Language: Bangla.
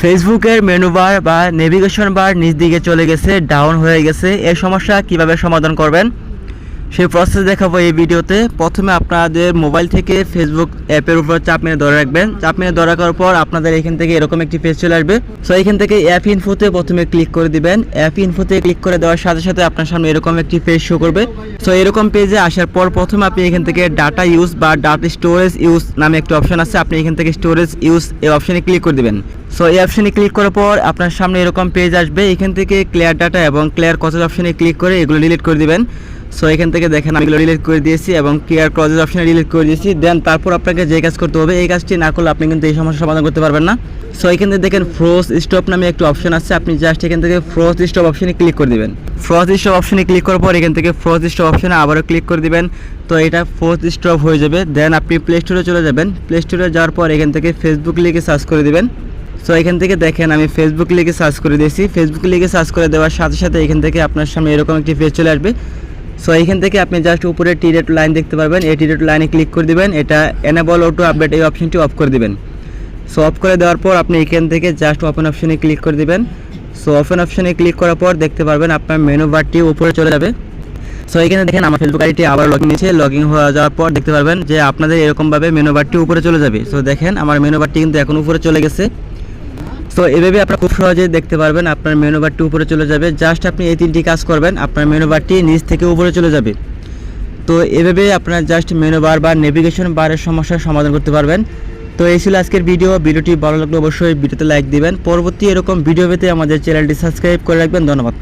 ফেসবুকের মেনু বার বা নেভিগেশন বার নিচ দিকে চলে গেছে, ডাউন হয়ে গেছে। এই সমস্যা কিভাবে সমাধান করবেন সেই প্রসেস দেখাবো এই ভিডিওতে। প্রথমে আপনাদের মোবাইল থেকে ফেসবুক অ্যাপের উপর চাপ মেরে ধরে রাখবেন। চাপ মেরে ধরে রাখার পর আপনাদের এখান থেকে এরকম একটি পেজ চলে আসবে। সো এখান থেকে অ্যাপ ইনফোতে প্রথমে ক্লিক করে দিবেন। অ্যাপ ইনফোতে ক্লিক করে দেওয়ার সাথে সাথে আপনার সামনে এরকম একটি পেজ শো করবে। সো এরকম পেজে আসার পর প্রথমে আপনি এখান থেকে ডাটা ইউজ বা ডাটা স্টোরেজ ইউজ নামে একটি অপশন আছে, আপনি এখান থেকে স্টোরেজ ইউজ এই অপশনে ক্লিক করে দিবেন। সো এই অপশনে ক্লিক করার পর আপনার সামনে এরকম পেজ আসবে। এখান থেকে ক্লিয়ার ডাটা এবং ক্লিয়ার কজেস অপশনে ক্লিক করে এগুলো ডিলিট করে দিবেন। সো এখান থেকে দেখেন আমি এগুলো ডিলিট করে দিয়েছি এবং ক্লিয়ার ক্লজেস অপশনে ডিলিট করে দিয়েছি। দেন তারপর আপনাকে যে কাজ করতে হবে, এই কাজটি না করলে আপনি কিন্তু এই সমস্যার সমাধান করতে পারবেন না। সো এখান থেকে দেখেন ফ্রোজ স্টপ নামে একটি অপশন আছে, আপনি জাস্ট এখান থেকে ফ্রোজ স্টপ অপশনে ক্লিক করে দিবেন। ফ্রোজ স্টপ অপশনে ক্লিক করার পর এখান থেকে ফ্রোজ স্টপ অপশনে আবারও ক্লিক করে দিবেন। তো এটা ফ্রোজ স্টপ হয়ে যাবে। দেন আপনি প্লে স্টোরে চলে যাবেন। প্লে স্টোরে যাওয়ার পর এখান থেকে ফেসবুক লিখে সার্চ করে দিবেন। সো এখান থেকে দেখেন আমি ফেসবুক লিখে সার্চ করে দিয়েছি। ফেসবুক লিখে সার্চ করে দেওয়ার সাথে সাথে এখান থেকে আপনার সামনে এরকম একটি পেজ চলে আসবে। সো এখান থেকে আপনি জাস্ট উপরে টিরেট লাইন দেখতে পারবেন, এই টিরেট লাইনে ক্লিক করে দিবেন। এটা এনেবল অটো আপডেট এই অপশনটি অফ করে দিবেন। সো অফ করে দেওয়ার পর আপনি এখান থেকে জাস্ট ওপেন অপশনে ক্লিক করে দিবেন। সো ওপেন অপশনে ক্লিক করার পর দেখতে পারবেন আপনার মেনু বারটি উপরে চলে যাবে। সো এখানে দেখেন আমার ফেসবুক আইডিটি আবার লগইন নিয়েছে। লগইন হয়ে যাওয়ার পর দেখতে পারবেন যে আপনাদের এরকমভাবে মেনু বারটি উপরে চলে যাবে। সো দেখেন আমার মেনু বারটি কিন্তু এখন উপরে চলে গেছে। তো এভাবে আপনারা খুব সহজেই দেখতে পারবেন আপনার মেনু বারটি উপরে চলে যাবে। জাস্ট আপনি এই তিনটি কাজ করবেন, আপনার মেনু বারটি নিচ থেকে উপরে চলে যাবে। তো এভাবে আপনারা জাস্ট মেনু বার বা নেভিগেশন বারের সমস্যার সমাধান করতে পারবেন। তো এই ছিল আজকের ভিডিওটি ভালো লাগলে অবশ্যই ভিডিওতে লাইক দিবেন। পরবর্তী এরকম ভিডিও পেতে আমাদের চ্যানেলটি সাবস্ক্রাইব করে রাখবেন। ধন্যবাদ।